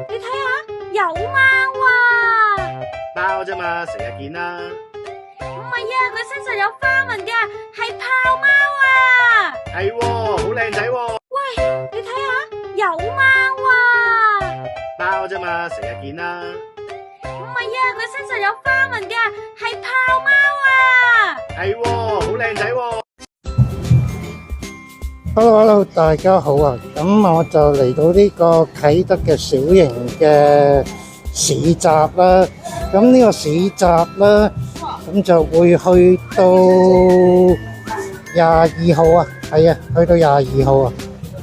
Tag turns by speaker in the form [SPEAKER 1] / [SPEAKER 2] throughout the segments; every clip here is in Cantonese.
[SPEAKER 1] 你睇下，有貓啊！
[SPEAKER 2] 貓啫嘛，成日見啦。
[SPEAKER 1] 唔係啊，佢身上有花紋㗎，係豹貓啊！
[SPEAKER 2] 係喎，好靚仔喎。
[SPEAKER 1] 喂，你睇下，有貓啊！
[SPEAKER 2] 貓啫嘛，成日見啦。
[SPEAKER 1] 唔係啊，佢身上有花紋㗎，係豹貓啊！
[SPEAKER 2] 係喎，好靚仔喎。
[SPEAKER 3] Hello，大家好啊！咁我就嚟到呢個啟德嘅小型嘅市集啦。咁呢個市集啦，咁就會去到22號啊，係啊，去到22號啊。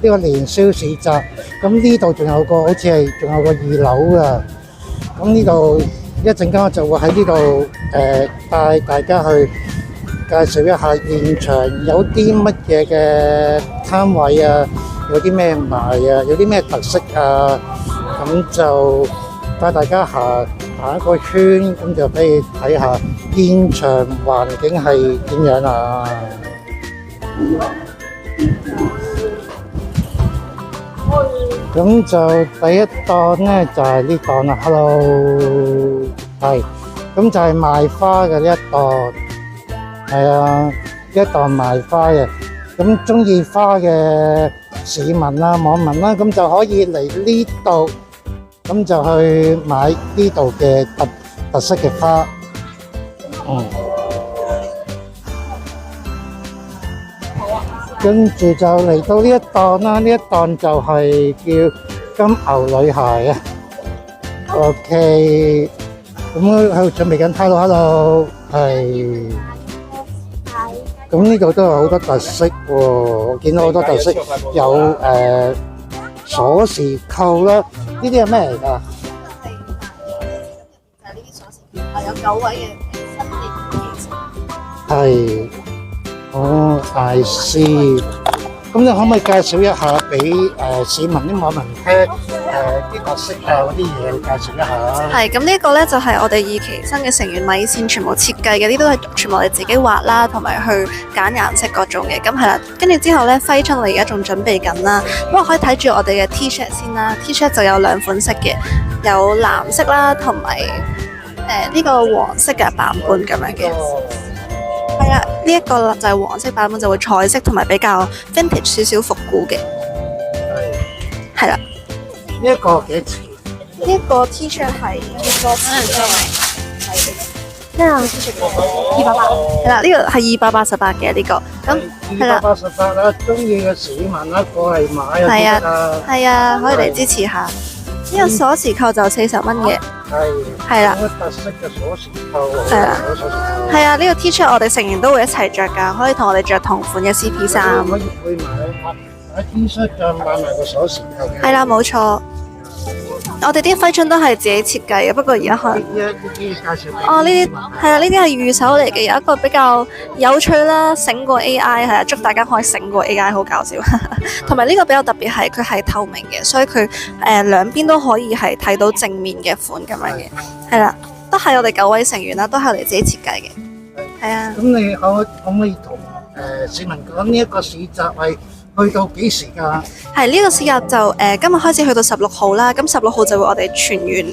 [SPEAKER 3] 呢個年宵市集，咁呢度仲有個好似係仲有個2樓啊。咁呢度一陣間我就會喺呢度帶大家去介紹一下現場有啲乜嘢嘅攤位啊，有啲咩賣啊，有啲咩特色啊，咁就帶大家行一個圈，咁就可以睇下現場環境係點樣啊。咁就第一檔咧就係呢檔啦，Hello，係，咁就係賣花嘅呢一檔。係啊，一檔賣花嘅，咁中意花嘅市民啦、網民啦，咁就可以嚟呢度，咁就去買呢度嘅特色嘅花。跟住就嚟到呢一檔啦，呢一檔就係叫金牛女孩啊。OK，咁喺度準備緊 ，hello， 係。咁呢度都有好多特色喎，我見到好多特色，有鎖匙扣啦，呢啲係咩嚟㗎？
[SPEAKER 4] 就係呢啲鎖匙扣，有9位嘅新年期錢。
[SPEAKER 3] 係，哦，I see。咁你可唔可以介紹一下俾市民啲網民聽啲特色啊嗰啲嘢介紹一下？
[SPEAKER 4] 係，咁呢一個咧就係我哋2期新嘅成員米線全部設計嘅，呢都係全部我哋自己畫啦，同埋去揀顏色各種嘅。咁係啦，跟住之後咧揮春我哋而家仲準備緊啦。咁我可以睇住我哋嘅 T-shirt 先啦 ，T-shirt 就有2款色嘅，有藍色啦，同埋呢個黃色嘅版本咁樣嘅。係啊，呢一個就係黃色版本，就會彩色同埋比較 vintage 少少復古嘅。係啦。
[SPEAKER 3] 呢一個幾錢？
[SPEAKER 4] 呢一個 T-shirt 係咩啊？T-shirt 288。係啦，呢個係288嘅呢個。咁係啦。
[SPEAKER 3] 288啦，中意嘅市民啦過嚟買啊！
[SPEAKER 4] 係啊，係啊，可以嚟支持下。呢個鎖匙扣就40蚊嘅。係啦。
[SPEAKER 3] 特色嘅鎖匙扣。
[SPEAKER 4] 係啦。係啊，呢個 T-shirt 我哋成員都會一齊着㗎，可以同我哋着同款嘅 CP 衫。
[SPEAKER 3] 可以買 T-shirt 就買埋個鎖匙扣。
[SPEAKER 4] 係啦，冇錯。我哋啲揮春都係自己設計嘅，不過而家可能
[SPEAKER 3] 呢啲介紹
[SPEAKER 4] 哦，呢啲係啊，呢啲係預手嚟嘅，有一個比較有趣啦，醒過 AI 係啊，祝大家可以醒過 AI， 好搞笑。同埋呢個比較特別係佢係透明嘅，所以佢兩邊都可以係睇到正面嘅款咁樣嘅，係啦，都係我哋9位成員啦，都係我哋自己設計嘅，係啊。
[SPEAKER 3] 咁你可唔可以同市民講呢一個市集係去到幾時㗎？
[SPEAKER 4] 係呢個市集就今日開始去到16號啦，咁16號就會我哋全員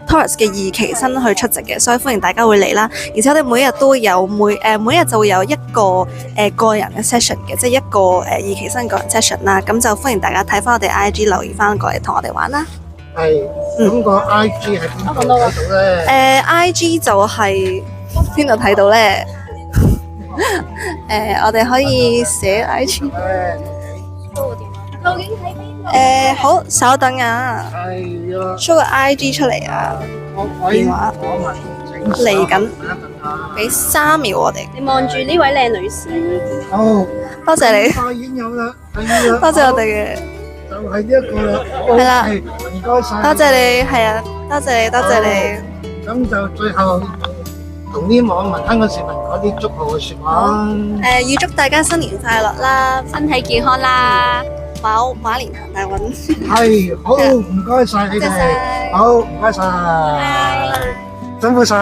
[SPEAKER 4] Taurus 嘅2期新去出席嘅，所以歡迎大家會嚟啦。而且我哋每日都會有每日就會有一個個人嘅 session 嘅，即係一個2期新個人 session 啦。咁就歡迎大家睇翻我哋 IG 留意翻過嚟同我哋玩啦。
[SPEAKER 3] 係，咁個 IG 喺邊度睇到咧
[SPEAKER 4] ？IG 就係邊度睇到咧？我哋可以寫 IG。究竟喺邊度？好，稍等啊。
[SPEAKER 3] 係啊。
[SPEAKER 4] show 個 IG 出嚟啊。電話嚟緊，俾3秒我哋。
[SPEAKER 1] 你望住呢位靚女士。
[SPEAKER 3] 好，
[SPEAKER 4] 多謝你。
[SPEAKER 3] 已經有啦，
[SPEAKER 4] 多謝我哋嘅。
[SPEAKER 3] 就係呢一個啦。
[SPEAKER 4] 係啦。
[SPEAKER 3] 唔該晒。
[SPEAKER 4] 多謝你，係啊，多謝你，多謝你。
[SPEAKER 3] 咁就最後同啲網民、香港市民講啲祝賀嘅説話。
[SPEAKER 4] 預祝大家新年快樂啦，
[SPEAKER 1] 身體健康啦，
[SPEAKER 4] 馬年行大運。
[SPEAKER 3] 係，好，唔該晒你哋，好，唔該晒，辛苦晒，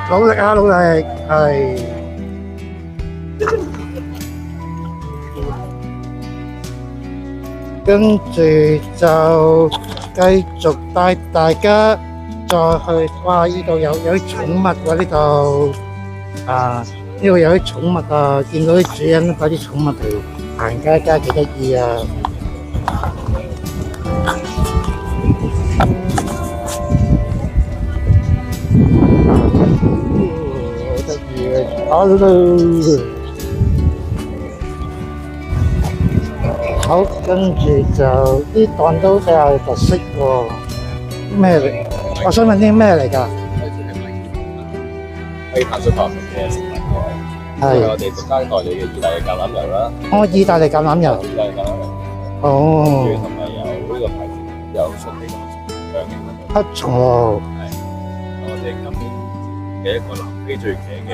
[SPEAKER 3] 努力啊，努力，係。跟住就繼續帶大家再去。哇！呢度有啲寵物喎，呢度呢度有啲寵物啊，見到啲主人帶啲寵物嚟行街街，幾得意啊！好得意啊！Hello，好，跟住就啲檔都比較特色喎。咩嚟？我想問啲咩嚟㗎？
[SPEAKER 5] 可以碳水化合物嘅食物嘅，係我哋獨家代理嘅意大利橄欖油啦。
[SPEAKER 3] 哦，意大利橄欖油。
[SPEAKER 5] 意大利橄欖油。
[SPEAKER 3] 哦。
[SPEAKER 5] 跟住同埋有呢個牌子有出呢個
[SPEAKER 3] 黑松露。
[SPEAKER 5] 係。我哋今年嘅一個南非最奇嘅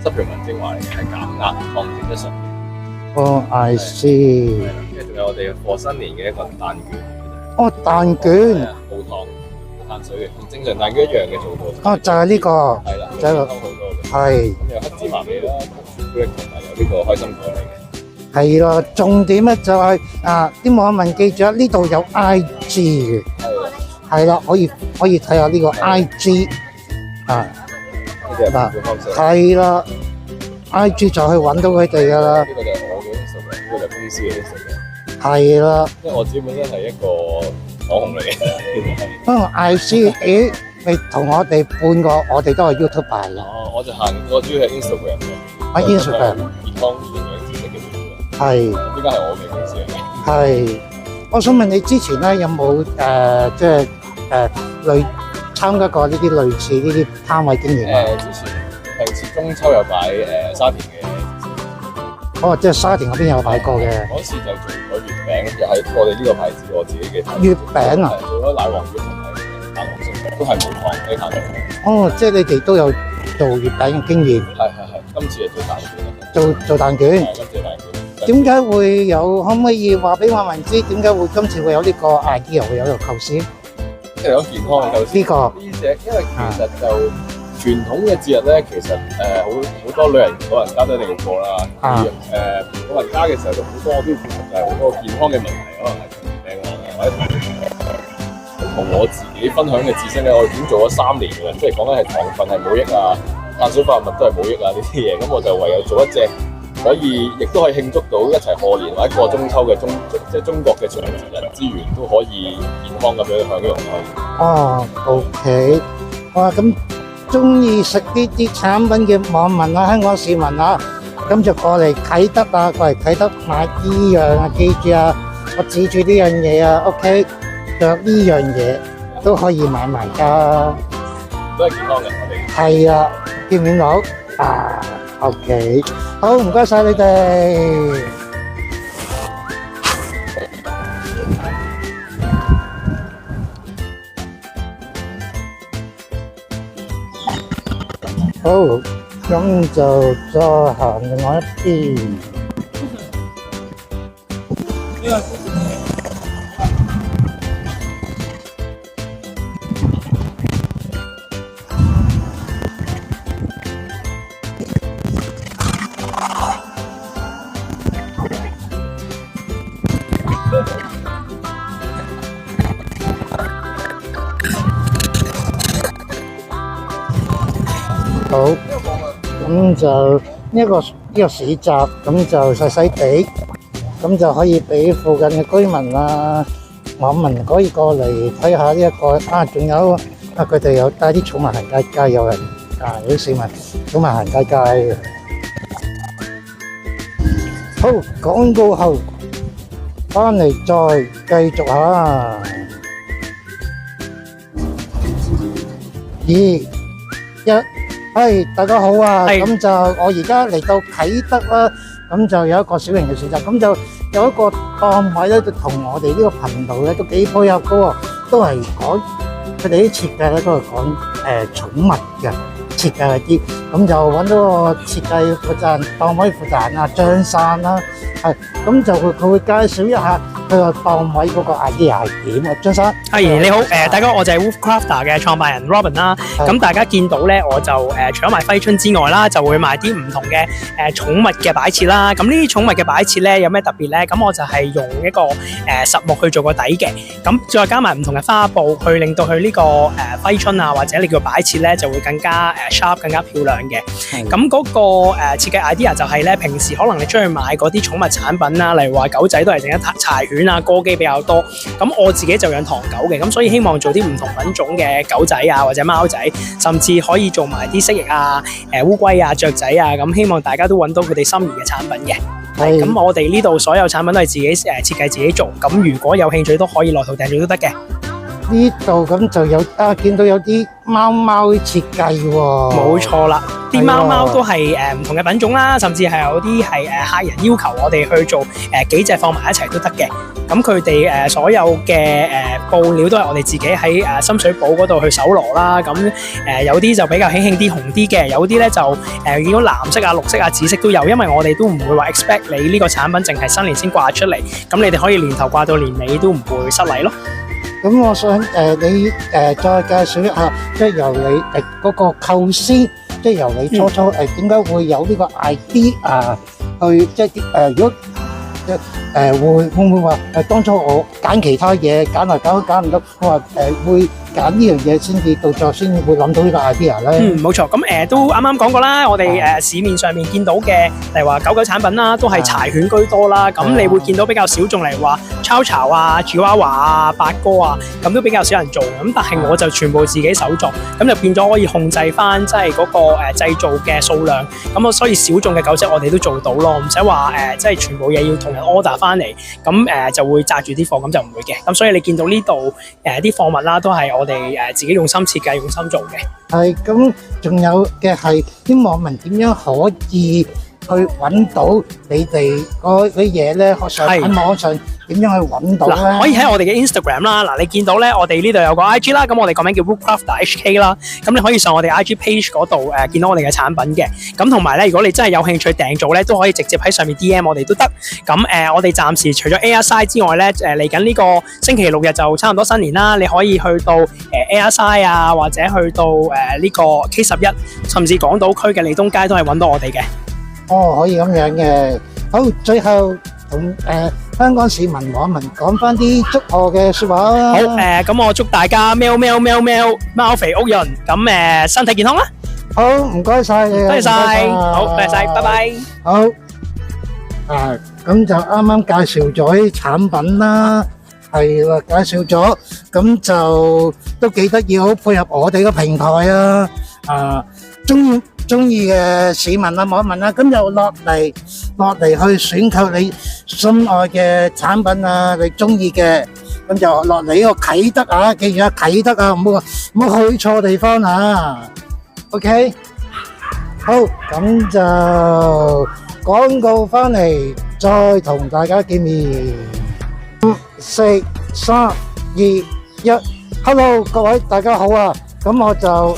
[SPEAKER 5] supplement精華嚟嘅，係減壓抗症質醇。
[SPEAKER 3] 哦，I see。
[SPEAKER 5] 跟住仲有我哋過新年嘅一個蛋卷。
[SPEAKER 3] 哦，蛋卷。
[SPEAKER 5] 無糖。碳水嘅，同正常蛋卷一樣嘅做法。
[SPEAKER 3] 哦，就係呢個。
[SPEAKER 5] 係啦，
[SPEAKER 3] 就係
[SPEAKER 5] 好多嘅。
[SPEAKER 3] 係。
[SPEAKER 5] 咁有黑芝麻味啦，朱古力同埋有呢個開心果嚟嘅。
[SPEAKER 3] 係啦，重點咧就係啲網民記住呢度有 IG 嘅。係啦，可以睇下呢個 IG 啊。嗱，係啦 ，IG 就去揾到佢哋噶啦。
[SPEAKER 5] 呢個就係我嘅 Instagram，呢個就係公司嘅 Instagram。
[SPEAKER 3] 係啦。
[SPEAKER 5] 因為我自己本身係一個網紅嚟嘅。
[SPEAKER 3] I see， 咦，你同我哋半個，我哋都係 YouTuber 嚟。
[SPEAKER 5] 哦，我主要係 Instagram 嘅。
[SPEAKER 3] Instagram。
[SPEAKER 5] 健康營養知識嘅主要。
[SPEAKER 3] 係。
[SPEAKER 5] 呢間係我嘅公司嚟嘅。
[SPEAKER 3] 係。我想問你之前咧有冇即係參加過呢啲類似呢啲攤位經驗啊？
[SPEAKER 5] 之前平時中秋有擺沙田嘅。
[SPEAKER 3] 哦，即係沙田嗰邊有擺過嘅。
[SPEAKER 5] 嗰次就做咗月餅，又係我哋呢個牌子我自己嘅。
[SPEAKER 3] 月餅啊？
[SPEAKER 5] 做咗奶黃月同埋蛋黃酥，都係無糖嘅碳水。
[SPEAKER 3] 哦，即係你哋都有做月餅嘅經驗。
[SPEAKER 5] 係，今次係做蛋卷。
[SPEAKER 3] 做蛋卷。
[SPEAKER 5] 今次係蛋卷。
[SPEAKER 3] 點解會有？可唔可以話俾網民知點解會今次會有呢個 idea 會有呢個構思？
[SPEAKER 5] 即係講健康嘅構思。呢隻，因為其實就傳統嘅節日咧，其實好多老人家都一定要過啦。老人家嘅時候就好多都其實就係好多健康嘅問題，可能係長病啊，或者同我自己分享嘅知識咧，我已經做咗3年嘅，即係講緊係糖分係冇益啊，碳水化合物都係冇益啊呢啲嘢，咁我就唯有做一隻。可以，亦都可以慶祝到一齊賀年或者過中秋嘅即係中國嘅長節日之餘，都可以健康咁樣享用咯。
[SPEAKER 3] 哦 ，OK， 哇，咁中意食呢啲產品嘅網民啊，香港市民啊，咁就過嚟啟德啊，過嚟啟德買呢樣啊，記住啊，我指住呢樣嘢啊 ，OK， 仲有呢樣嘢都可以買埋㗎，
[SPEAKER 5] 都係健康嘅，我哋。
[SPEAKER 3] 係啊，見唔見到啊？ OK， 好，唔該晒你哋。好，咁就再行另外一邊。好，咁就呢個市集，咁就細細地，咁就可以俾附近嘅居民啊、網民可以過嚟睇下呢一個啊，仲有啊，佢哋有帶啲寵物行街街，有人有啲市民寵物行街街嘅。好，廣告後翻嚟再繼續下。2、1。大家好啊！咁就我而家嚟到啟德啦，咁就有一個小型嘅市集，咁就有一個檔位咧，就同我哋呢個頻道咧都幾配合嘅喎，都係講佢哋啲設計咧都係講寵物嘅設計嗰啲，咁就揾到個設計負責人、檔位負責人啊張生啦，係咁就佢會介紹一下佢個檔位嗰個 idea 係點啊，張生。
[SPEAKER 6] 係你好，大家好，我就係 Wolfcrafter 嘅創辦人 Robin 啦。咁大家見到咧，我就除咗賣揮春之外啦，就會賣啲唔同嘅寵物嘅擺設啦。咁呢啲寵物嘅擺設咧有咩特別咧？咁我就係用一個實木去做個底嘅，咁再加埋唔同嘅花布，去令到佢呢個揮春啊或者你叫擺設咧就會更加sharp、更加漂亮嘅。咁嗰個設計 idea 就係咧，平時可能你出去買嗰啲寵物產品啦，例如話狗仔都係整一柴犬啊、哥基比較多。咁我自己就養唐狗嘅，咁所以希望做啲唔同品種嘅狗仔啊或者貓仔，甚至可以做埋啲蜥蜴啊、烏龜啊、雀仔啊，咁希望大家都揾到佢哋心儀嘅產品嘅。咁我哋呢度所有產品都係自己設計自己做，咁如果有興趣都可以落圖訂做都得嘅。
[SPEAKER 3] 呢度咁就有見到有啲貓設計喎。
[SPEAKER 6] 冇錯啦，啲貓都係唔同嘅品種啦，甚至係有啲係客人要求我哋去做幾隻放埋一齊都得嘅。咁佢哋所有嘅布料都係我哋自己喺深水埗嗰度去搜羅啦。咁有啲就比較喜慶啲、紅啲嘅，有啲咧就見到藍色啊、綠色啊、紫色都有，因為我哋都唔會話 expect 你呢個產品淨係新年先掛出嚟，咁你哋可以年頭掛到年尾都唔會失禮咯。
[SPEAKER 3] 咁我想你再介紹一下，即係由你嗰個構思，即係由你初點解會有呢個 idea 去即係如果會唔會話當初我揀其他嘢揀嚟揀唔到，我話會揀呢樣嘢先至到最後先會諗到呢個 idea 咧？冇
[SPEAKER 6] 錯，咁都啱啱講過啦，我哋市面上面見到嘅，例如話狗產品啦，都係柴犬居多啦。咁你會見到比較少眾，例如話chow chow啊、吉娃娃啊、八哥啊，咁都比較少人做。咁但係我就全部自己手作，咁就變咗可以控制翻即係嗰個製造嘅數量。咁所以小眾嘅狗隻我哋都做到咯，唔使話即係全部嘢要同人 order 翻嚟，咁就會紮住啲貨，咁就唔會嘅。咁所以你見到呢度啲貨物啦，都係我哋自己用心設計、用心做嘅。
[SPEAKER 3] 係咁，仲有嘅係啲網民點樣可以去揾到你哋嗰啲嘢咧？喺網上點樣去揾到咧？
[SPEAKER 6] 可以喺我哋嘅 Instagram 啦。嗱，你見到咧，我哋呢度有個 IG 啦，咁我哋個名叫 Wolfcrafter HK 啦。咁你可以上我哋 IG page 嗰度見到我哋嘅產品嘅。咁同埋咧，如果你真係有興趣訂做咧，都可以直接喺上面 DM 我哋都得。咁我哋暫時除咗 Airside 之外咧，嚟緊呢個星期六日就差唔多新年啦。你可以去到Airside 啊，或者去到呢個 K11，甚至港島區嘅利東街都係揾到我哋嘅。
[SPEAKER 3] 可以咁樣嘅。好，最後同香港市民網民講翻啲祝賀嘅説話啦。好，
[SPEAKER 6] 咁我祝大家喵肥屋潤，咁身體健康啦。
[SPEAKER 3] 好，唔該晒你。
[SPEAKER 6] 多謝晒，好，多謝晒，拜拜。
[SPEAKER 3] 好，咁就啱啱介紹咗啲產品啦，係啦，介紹咗，咁就都幾得意，好配合我哋個平台啊。中意嘅市民啊、網民啊，咁就落嚟去選購你心愛嘅產品啊，你中意嘅，咁就落嚟呢個啟德啊，記住啊，啟德啊，唔好去錯地方啊。OK， 好，咁就廣告翻嚟，再同大家見面。5、4、3、2、1 ，Hello， 各位大家好啊！咁我就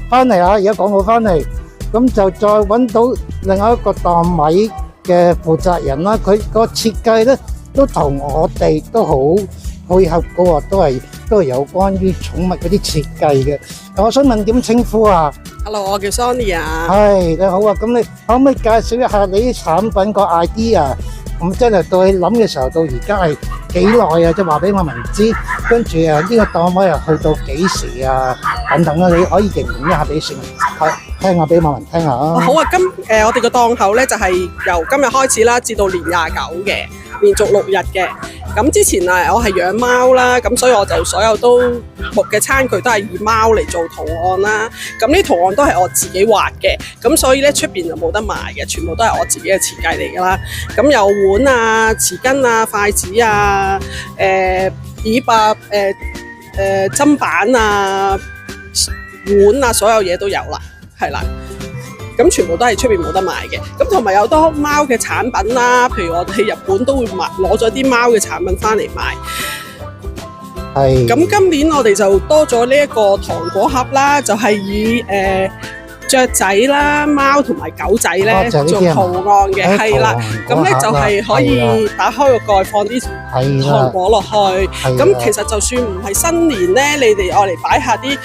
[SPEAKER 3] 翻嚟啊，而家廣告翻嚟。咁就再揾到另外一個檔位嘅負責人啦，佢個設計咧都同我哋都好配合嘅喎，都係有關於寵物嗰啲設計嘅。我想問點稱呼啊
[SPEAKER 7] ？Hello， 我叫 Sonia。
[SPEAKER 3] 係，你好啊，咁你可唔可以介紹一下你啲產品個 idea？咁真係到你諗嘅時候到而家係幾耐啊？即係話俾我們知，跟住呢個檔位又去到幾時啊？等等啊，你可以形容一下俾市民聽下，俾網民聽下啊！
[SPEAKER 7] 好啊，我哋個檔口咧就係由今日開始啦，至到年29嘅，連續6日嘅。咁之前我係養貓啦，咁所以我就所有都木嘅餐具都係以貓嚟做圖案啦。咁呢圖案都係我自己畫嘅，咁所以咧出邊就冇得賣嘅，全部都係我自己嘅設計嚟㗎啦。咁有碗啊、匙羹啊、筷子啊、碟啊、砧板啊、碗啊，所有嘢都有啦。係啦，咁全部都係出邊冇得賣嘅。咁同埋有多貓嘅產品啦，譬如我哋日本都會攞咗啲貓嘅產品翻嚟賣。係。咁今年我哋就多咗呢一個糖果盒啦，就係以雀仔啦、貓同埋狗仔咧
[SPEAKER 3] 就係呢
[SPEAKER 7] 做
[SPEAKER 3] 啲啊
[SPEAKER 7] 圖案嘅，係啦。咁咧就係可以打開個蓋放啲糖果落去。咁其實就算唔係新年咧，你哋愛嚟擺下啲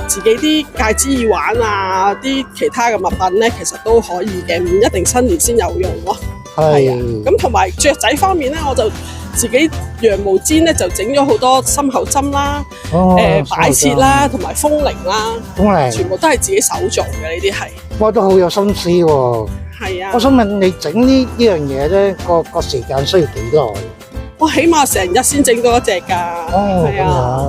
[SPEAKER 7] 自己啲戒指耳環啊，啲其他嘅物品咧，其實都可以嘅，唔一定新年先有用咯。係啊。咁同埋雀仔方面咧，我就自己羊毛氈咧就整咗好多心口針啦、擺設啦，同埋風鈴啦，全部都係自己手做嘅呢啲係。
[SPEAKER 3] 哇，都好有心思喎！
[SPEAKER 7] 係啊。我
[SPEAKER 3] 想問你整呢樣嘢咧，個時間需要幾耐？
[SPEAKER 7] 我起碼成日先整到一隻㗎。係啊。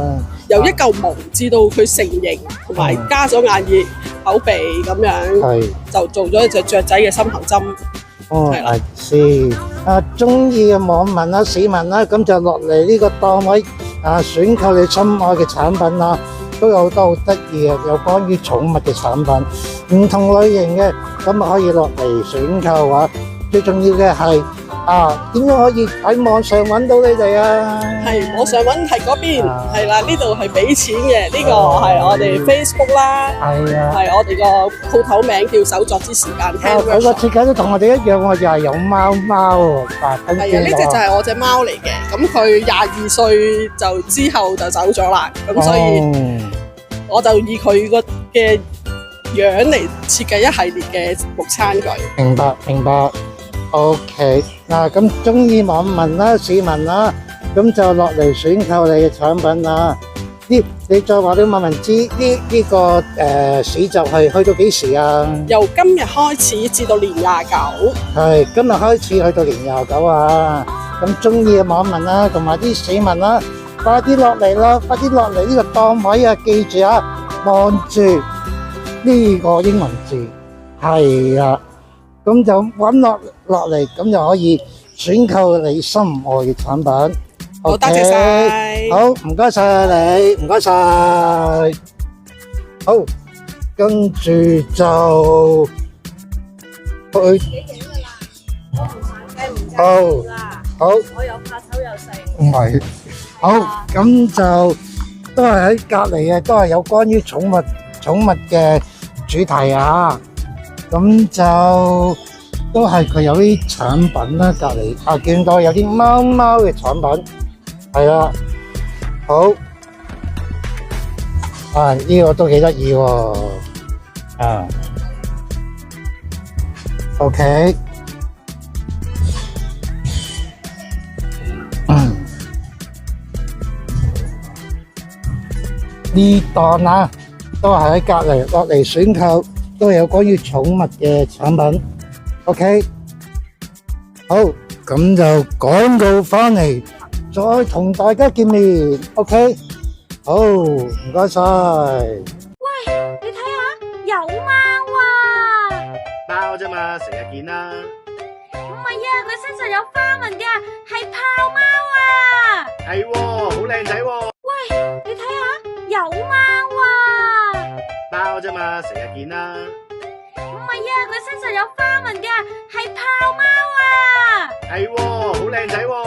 [SPEAKER 7] 由一嚿毛至到佢成形，同埋加咗眼耳口鼻咁樣，就做咗一隻雀仔嘅心口針。
[SPEAKER 3] I see。中意嘅網民啦、市民啦，咁就落嚟呢個檔位選購你心愛嘅產品啦，都有好多好得意嘅有關於寵物嘅產品，唔同類型嘅，咁可以落嚟選購啊。最重要嘅係點樣可以喺網上揾到你哋啊？
[SPEAKER 7] 係網上揾係嗰邊，係啦，呢度係俾錢嘅，呢個係我哋 Facebook 啦，係我哋個鋪頭名叫手作之時間。
[SPEAKER 3] 佢個設計都同我哋一樣喎，又係有貓喎。係啊，
[SPEAKER 7] 呢隻就係我隻貓嚟嘅，咁佢22歲就之後就走咗啦，咁所以我就以佢個嘅樣嚟設計一系列嘅木餐具。
[SPEAKER 3] 明白。OK， 咁中意網民啦、市民啦，咁就落嚟選購你嘅產品啦。你再話俾網民知呢個市集係去到幾時啊？
[SPEAKER 7] 由今日開始至到年29。
[SPEAKER 3] 係今日開始去到年29啊！咁中意嘅網民啦，同埋啲市民啦，快啲落嚟啦！快啲落嚟呢個檔位啊！記住望住呢個英文字，係啊！咁就揾落嚟，咁就可以選購你心愛嘅產品。
[SPEAKER 7] 好，多謝晒。
[SPEAKER 3] 好，唔該晒你，唔該晒。好，跟住就去。好，
[SPEAKER 1] 我又怕醜又剩。
[SPEAKER 3] 唔係，好，咁就都係喺隔離嘅，都係有關於寵物嘅主題啊。咁就都係佢有啲產品啦，隔離見到有啲貓嘅產品，係啦，好，呢個都幾得意喎，OK，呢檔都係喺隔離落嚟選購。都有關於寵物嘅產品 ，OK， 好，咁就廣告返嚟，再同大家見面 ，OK， 好，唔該晒。
[SPEAKER 1] 喂，你睇下，有貓啊！
[SPEAKER 2] 貓啫嘛，成日見啦。
[SPEAKER 1] 唔係啊，佢身上有花紋㗎，係豹貓啊！
[SPEAKER 2] 係喎，好靚仔喎。
[SPEAKER 1] 喂，你睇下，有貓啊！
[SPEAKER 2] 貓啫嘛，成日見啦。
[SPEAKER 1] 唔係啊，佢身上有花紋㗎，係豹貓啊！
[SPEAKER 2] 係喎，好靚仔喎。